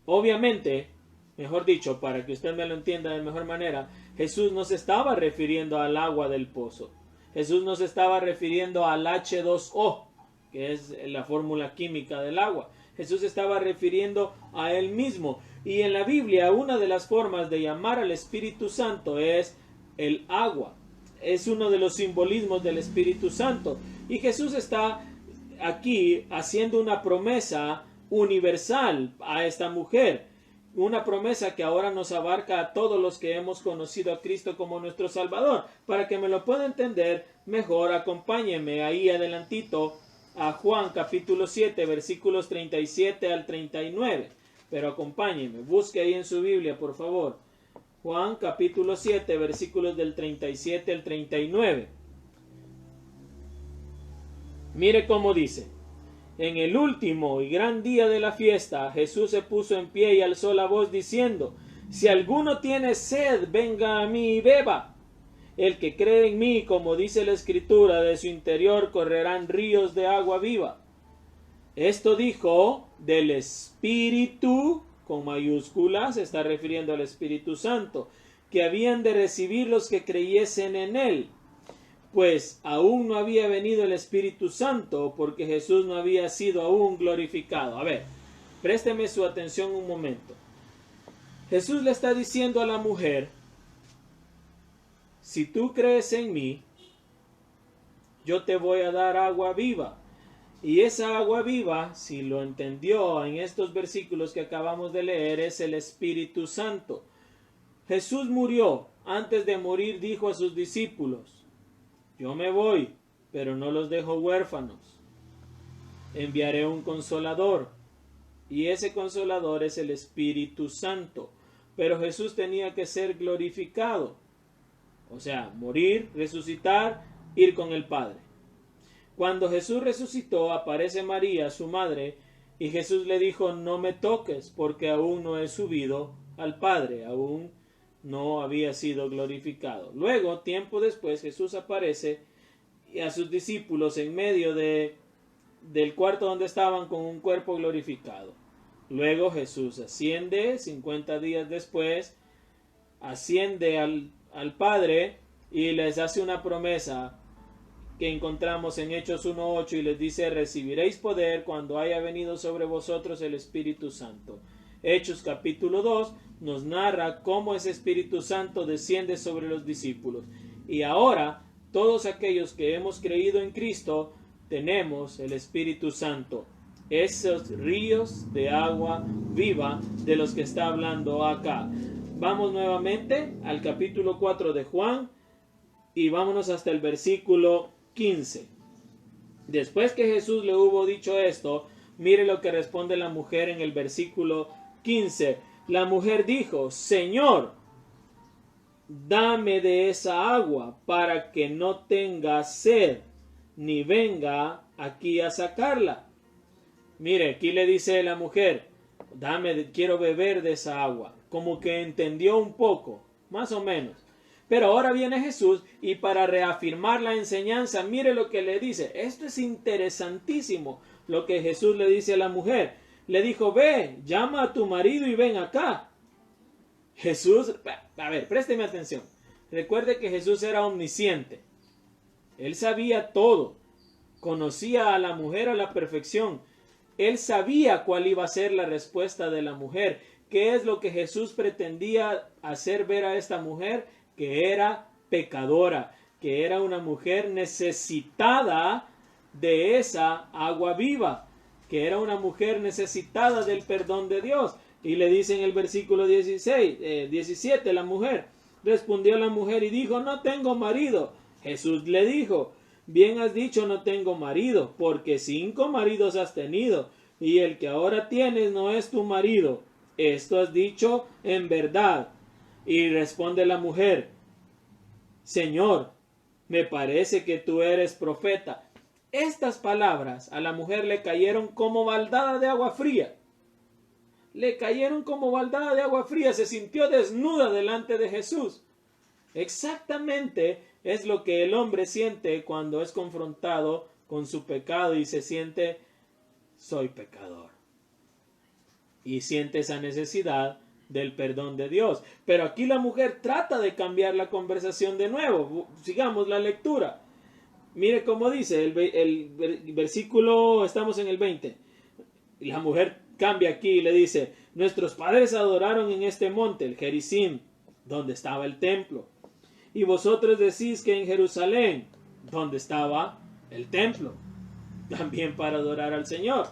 obviamente, mejor dicho, para que usted me lo entienda de mejor manera, Jesús no se estaba refiriendo al agua del pozo. Jesús no se estaba refiriendo al H2O, que es la fórmula química del agua. Jesús estaba refiriendo a él mismo. Y en la Biblia, una de las formas de llamar al Espíritu Santo es el agua. Es uno de los simbolismos del Espíritu Santo. Y Jesús está aquí haciendo una promesa universal a esta mujer. Una promesa que ahora nos abarca a todos los que hemos conocido a Cristo como nuestro Salvador. Para que me lo pueda entender mejor, acompáñenme ahí adelantito a Juan capítulo 7, versículos 37 al 39. Pero acompáñenme, busque ahí en su Biblia, por favor. Juan capítulo 7, versículos del 37 al 39. Mire cómo dice. En el último y gran día de la fiesta, Jesús se puso en pie y alzó la voz diciendo, si alguno tiene sed, venga a mí y beba. El que cree en mí, como dice la Escritura, de su interior correrán ríos de agua viva. Esto dijo del Espíritu, con mayúsculas, se está refiriendo al Espíritu Santo, que habían de recibir los que creyesen en él. Pues aún no había venido el Espíritu Santo, porque Jesús no había sido aún glorificado. A ver, présteme su atención un momento. Jesús le está diciendo a la mujer, si tú crees en mí, yo te voy a dar agua viva. Y esa agua viva, si lo entendió en estos versículos que acabamos de leer, es el Espíritu Santo. Jesús murió. Antes de morir dijo a sus discípulos, yo me voy, pero no los dejo huérfanos. Enviaré un consolador. Y ese consolador es el Espíritu Santo. pero Jesús tenía que ser glorificado. O sea, morir, resucitar, ir con el Padre. Cuando Jesús resucitó, aparece María, su madre, y Jesús le dijo: no me toques, porque aún no he subido al Padre, aún no había sido glorificado. Luego, tiempo después, Jesús aparece a sus discípulos en medio del cuarto donde estaban con un cuerpo glorificado. Luego Jesús asciende, 50 días después, asciende al Padre y les hace una promesa que encontramos en Hechos 1:8 y les dice: recibiréis poder cuando haya venido sobre vosotros el Espíritu Santo. Hechos capítulo 2 nos narra cómo ese Espíritu Santo desciende sobre los discípulos. Y ahora, todos aquellos que hemos creído en Cristo, tenemos el Espíritu Santo. Esos ríos de agua viva de los que está hablando acá. Vamos nuevamente al capítulo 4 de Juan y vámonos hasta el versículo 15. Después que Jesús le hubo dicho esto, mire lo que responde la mujer en el versículo 15. La mujer dijo: Señor, dame de esa agua para que no tenga sed, ni venga aquí a sacarla. Mire, aquí le dice la mujer: quiero beber de esa agua. Como que entendió un poco, más o menos. Pero ahora viene Jesús y para reafirmar la enseñanza, mire lo que le dice. Esto es interesantísimo, lo que Jesús le dice a la mujer. Le dijo: ve, llama a tu marido y ven acá. Jesús, a ver, présteme atención. Recuerde que Jesús era omnisciente. Él sabía todo. Conocía a la mujer a la perfección. Él sabía cuál iba a ser la respuesta de la mujer. ¿Qué es lo que Jesús pretendía hacer ver a esta mujer? Que era pecadora, que era una mujer necesitada de esa agua viva, que era una mujer necesitada del perdón de Dios. Y le dice en el versículo 17, la mujer, respondió la mujer y dijo: no tengo marido. Jesús le dijo: bien has dicho, no tengo marido, porque 5 maridos has tenido, y el que ahora tienes no es tu marido. Esto has dicho en verdad. Y responde la mujer: Señor, me parece que tú eres profeta. Estas palabras a la mujer le cayeron como baldada de agua fría. Le cayeron como baldada de agua fría. Se sintió desnuda delante de Jesús. Exactamente es lo que el hombre siente cuando es confrontado con su pecado y se siente: soy pecador. Y siente esa necesidad del perdón de Dios. Pero aquí la mujer trata de cambiar la conversación de nuevo. Sigamos la lectura. Mire cómo dice el versículo, estamos en el 20. Y la mujer cambia aquí y le dice: nuestros padres adoraron en este monte, el Gerizim, donde estaba el templo. Y vosotros decís que en Jerusalén, donde estaba el templo, también para adorar al Señor.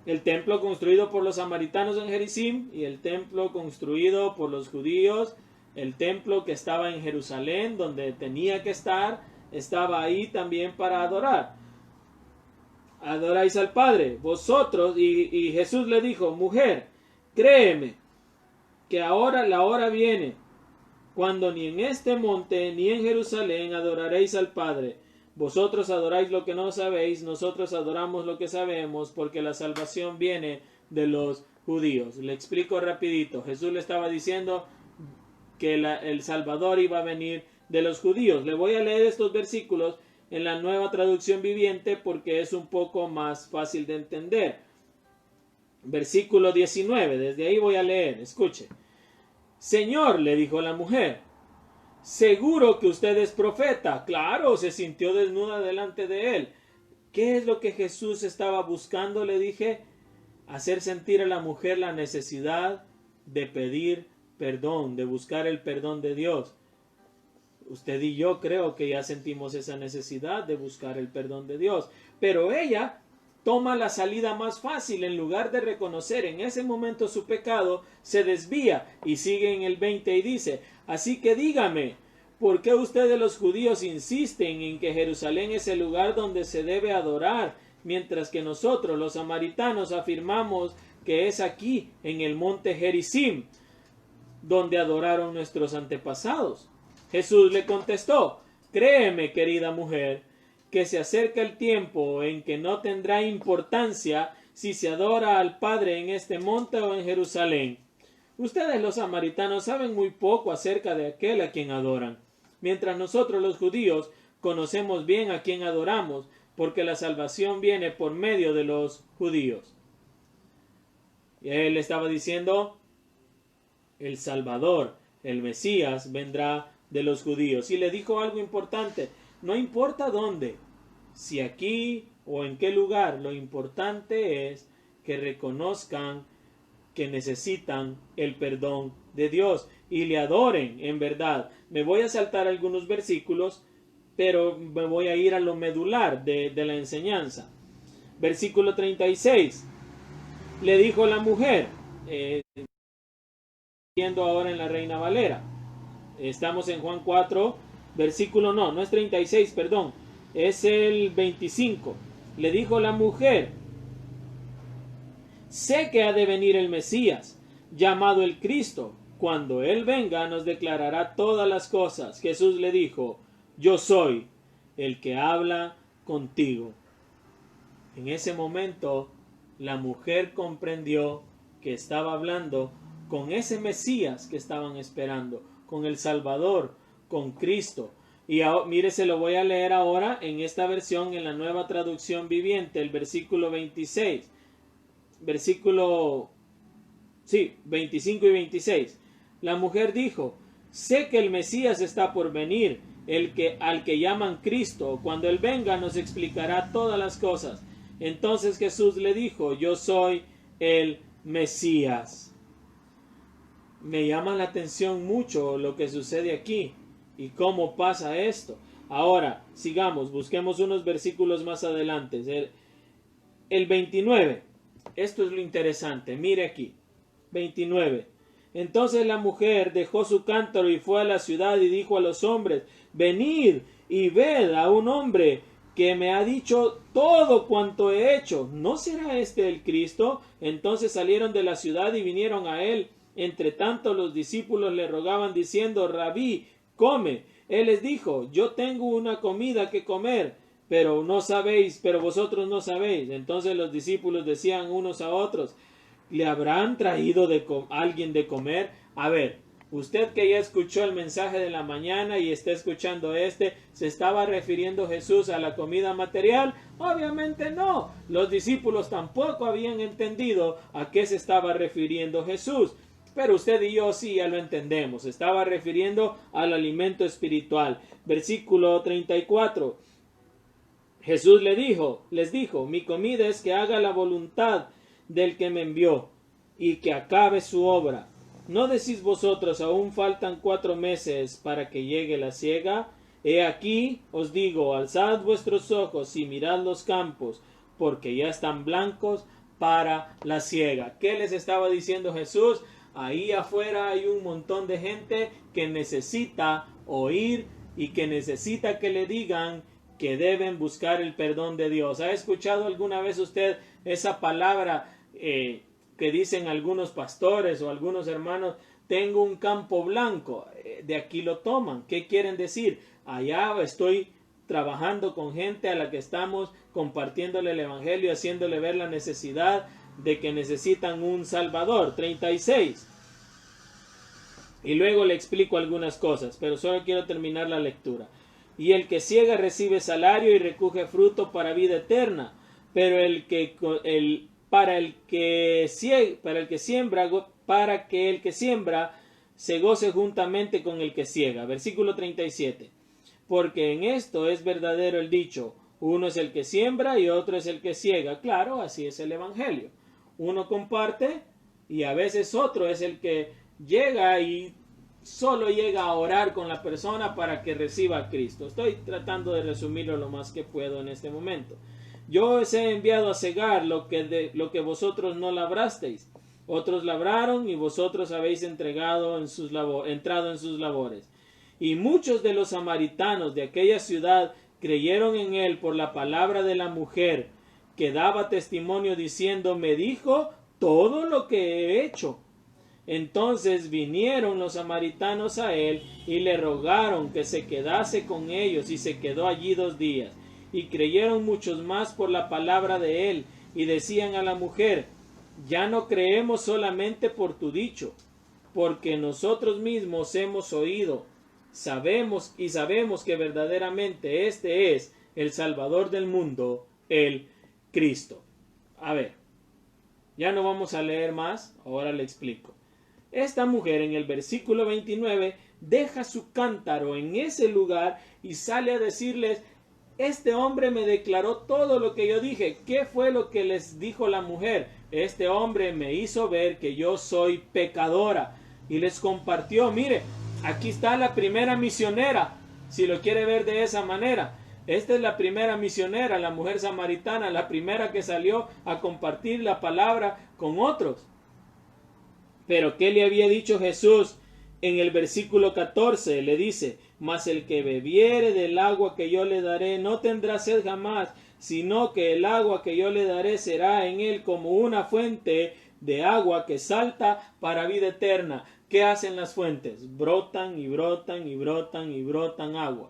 El templo construido por los samaritanos en Gerizim y el templo construido por los judíos, el templo que estaba en Jerusalén, donde tenía que estar, estaba ahí también para adorar. Adoráis al Padre, vosotros, y Jesús le dijo: mujer, créeme, que ahora la hora viene, cuando ni en este monte ni en Jerusalén adoraréis al Padre. Vosotros adoráis lo que no sabéis, nosotros adoramos lo que sabemos, porque la salvación viene de los judíos. Le explico rapidito. Jesús le estaba diciendo que el Salvador iba a venir de los judíos. Le voy a leer estos versículos en la Nueva Traducción Viviente porque es un poco más fácil de entender. Versículo 19, desde ahí voy a leer, escuche. Señor, le dijo la mujer, seguro que usted es profeta. Claro, se sintió desnuda delante de él. ¿Qué es lo que Jesús estaba buscando? Le dije, hacer sentir a la mujer la necesidad de pedir perdón, de buscar el perdón de Dios. Usted y yo creo que ya sentimos esa necesidad de buscar el perdón de Dios. Pero ella toma la salida más fácil. En lugar de reconocer en ese momento su pecado, se desvía y sigue en el 20 y dice, así que dígame, ¿por qué ustedes los judíos insisten en que Jerusalén es el lugar donde se debe adorar, mientras que nosotros los samaritanos afirmamos que es aquí en el monte Gerizim? donde adoraron nuestros antepasados. Jesús le contestó: créeme, querida mujer, que se acerca el tiempo en que no tendrá importancia si se adora al Padre en este monte o en Jerusalén. Ustedes los samaritanos saben muy poco acerca de aquel a quien adoran, mientras nosotros los judíos conocemos bien a quien adoramos, porque la salvación viene por medio de los judíos. Y él estaba diciendo: el Salvador, el Mesías, vendrá de los judíos. Y le dijo algo importante: no importa dónde, si aquí o en qué lugar, lo importante es que reconozcan que necesitan el perdón de Dios y le adoren en verdad. Me voy a saltar algunos versículos, pero me voy a ir a lo medular de la enseñanza. Versículo 36. Le dijo la mujer, viendo ahora en la Reina Valera. Estamos en Juan 4, versículo no es 36, perdón, es el 25. Le dijo la mujer: sé que ha de venir el Mesías, llamado el Cristo. Cuando Él venga, nos declarará todas las cosas. Jesús le dijo: yo soy el que habla contigo. En ese momento, la mujer comprendió que estaba hablando con ese Mesías que estaban esperando, con el Salvador, con Cristo. Y mire, se lo voy a leer ahora en esta versión, en la Nueva Traducción Viviente, el versículo 26. 25 y 26. La mujer dijo: sé que el Mesías está por venir, al que llaman Cristo. Cuando Él venga, nos explicará todas las cosas. Entonces Jesús le dijo: yo soy el Mesías. Me llama la atención mucho lo que sucede aquí y cómo pasa esto. Ahora, sigamos, busquemos unos versículos más adelante. El 29. Esto es lo interesante. Mire aquí. 29. Entonces la mujer dejó su cántaro y fue a la ciudad y dijo a los hombres: venid y ved a un hombre que me ha dicho todo cuanto he hecho. ¿No será este el Cristo? Entonces salieron de la ciudad y vinieron a él. Entre tanto los discípulos le rogaban diciendo: Rabí, come. Él les dijo: yo tengo una comida que comer, pero vosotros no sabéis. Entonces los discípulos decían unos a otros: ¿le habrán traído alguien de comer? A ver, usted que ya escuchó el mensaje de la mañana y está escuchando ¿se estaba refiriendo Jesús a la comida material? Obviamente no. Los discípulos tampoco habían entendido a qué se estaba refiriendo Jesús. Pero usted y yo sí ya lo entendemos. Se estaba refiriendo al alimento espiritual. Versículo 34. Jesús les dijo: mi comida es que haga la voluntad del que me envió y que acabe su obra. ¿No decís vosotros: aún faltan 4 meses para que llegue la siega? He aquí os digo: alzad vuestros ojos y mirad los campos, porque ya están blancos para la siega. ¿Qué les estaba diciendo Jesús? Ahí afuera hay un montón de gente que necesita oír y que necesita que le digan que deben buscar el perdón de Dios. ¿Ha escuchado alguna vez usted esa palabra que dicen algunos pastores o algunos hermanos? Tengo un campo blanco. De aquí lo toman. ¿Qué quieren decir? Allá estoy trabajando con gente a la que estamos compartiéndole el evangelio, haciéndole ver la necesidad de que necesitan un Salvador. 36. Y luego le explico algunas cosas, pero solo quiero terminar la lectura. Y el que siega recibe salario y recoge fruto para vida eterna, pero para que el que siembra se goce juntamente con el que siega. Versículo 37. Porque en esto es verdadero el dicho: uno es el que siembra y otro es el que siega. Claro, así es el evangelio. Uno comparte y a veces otro es el que llega y solo llega a orar con la persona para que reciba a Cristo. Estoy tratando de resumirlo lo más que puedo en este momento. Yo os he enviado a cegar lo que vosotros no labrasteis. Otros labraron y vosotros habéis entrado en sus labores. Y muchos de los samaritanos de aquella ciudad creyeron en él por la palabra de la mujer, que daba testimonio diciendo: me dijo todo lo que he hecho. Entonces vinieron los samaritanos a él y le rogaron que se quedase con ellos, y se quedó allí 2 días. Y creyeron muchos más por la palabra de él, y decían a la mujer: ya no creemos solamente por tu dicho, porque nosotros mismos hemos oído, sabemos que verdaderamente este es el Salvador del mundo, el Cristo. A ver, ya no vamos a leer más, ahora le explico. Esta mujer en el versículo 29 deja su cántaro en ese lugar y sale a decirles: este hombre me declaró todo lo que yo dije. ¿Qué fue lo que les dijo la mujer? Este hombre me hizo ver que yo soy pecadora. Y les compartió: mire, aquí está la primera misionera, si lo quiere ver de esa manera. Esta es la primera misionera, la mujer samaritana, la primera que salió a compartir la palabra con otros. Pero ¿qué le había dicho Jesús? En el versículo 14 le dice: mas el que bebiere del agua que yo le daré no tendrá sed jamás, sino que el agua que yo le daré será en él como una fuente de agua que salta para vida eterna. ¿Qué hacen las fuentes? Brotan y brotan y brotan y brotan agua.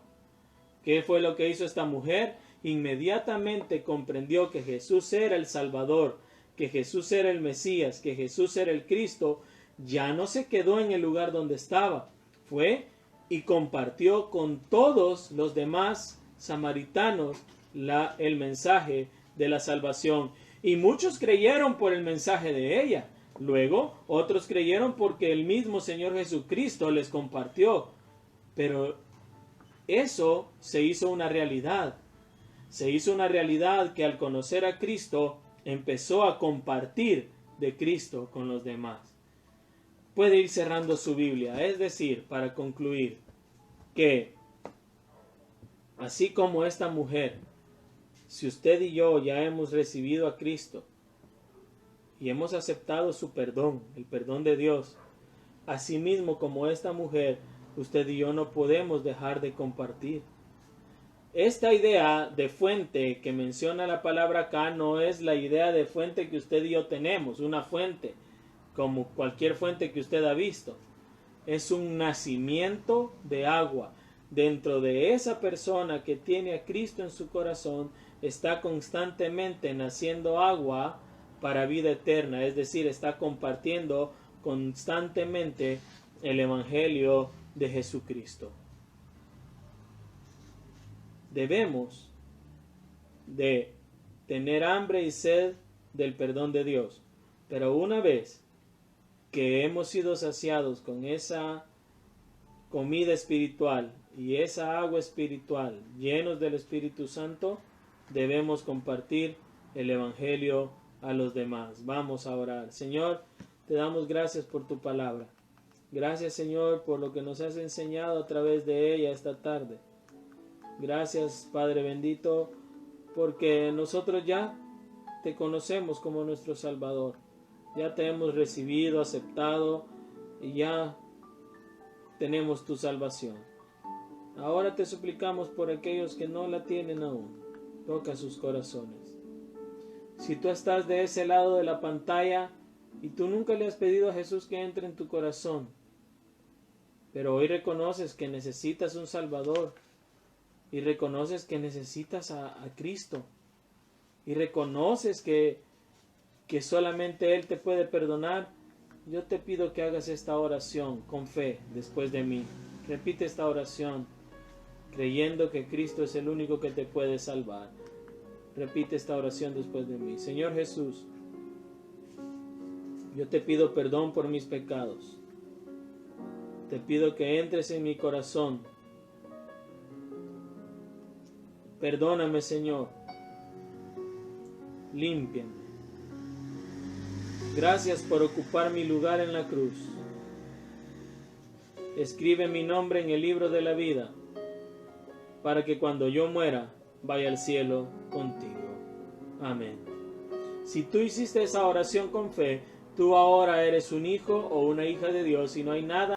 ¿Qué fue lo que hizo esta mujer? Inmediatamente comprendió que Jesús era el Salvador, que Jesús era el Mesías, que Jesús era el Cristo. Ya no se quedó en el lugar donde estaba, fue y compartió con todos los demás samaritanos el mensaje de la salvación. Y muchos creyeron por el mensaje de ella. Luego otros creyeron porque el mismo Señor Jesucristo les compartió. Pero eso se hizo una realidad. Se hizo una realidad que al conocer a Cristo empezó a compartir de Cristo con los demás. Puede ir cerrando su Biblia, es decir, para concluir, que así como esta mujer, si usted y yo ya hemos recibido a Cristo y hemos aceptado su perdón, el perdón de Dios, asimismo como esta mujer, usted y yo no podemos dejar de compartir. Esta idea de fuente que menciona la palabra acá no es la idea de fuente que usted y yo tenemos, una fuente como cualquier fuente que usted ha visto. Es un nacimiento de agua. Dentro de esa persona que tiene a Cristo en su corazón está constantemente naciendo agua para vida eterna, es decir, está compartiendo constantemente el Evangelio de Jesucristo. Debemos de tener hambre y sed del perdón de Dios, pero una vez que hemos sido saciados con esa comida espiritual y esa agua espiritual llenos del Espíritu Santo, debemos compartir el Evangelio a los demás. Vamos a orar. Señor, te damos gracias por tu palabra. Gracias, Señor, por lo que nos has enseñado a través de ella esta tarde. Gracias, Padre bendito, porque nosotros ya te conocemos como nuestro Salvador. Ya te hemos recibido, aceptado y ya tenemos tu salvación. Ahora te suplicamos por aquellos que no la tienen aún. Toca sus corazones. Si tú estás de ese lado de la pantalla y tú nunca le has pedido a Jesús que entre en tu corazón, pero hoy reconoces que necesitas un Salvador y reconoces que necesitas a Cristo y reconoces que solamente Él te puede perdonar, yo te pido que hagas esta oración con fe después de mí. Repite esta oración creyendo que Cristo es el único que te puede salvar. Repite esta oración después de mí. Señor Jesús, yo te pido perdón por mis pecados. Te pido que entres en mi corazón. Perdóname, Señor. Límpiame. Gracias por ocupar mi lugar en la cruz. Escribe mi nombre en el libro de la vida, para que cuando yo muera, vaya al cielo contigo. Amén. Si tú hiciste esa oración con fe, tú ahora eres un hijo o una hija de Dios y no hay nada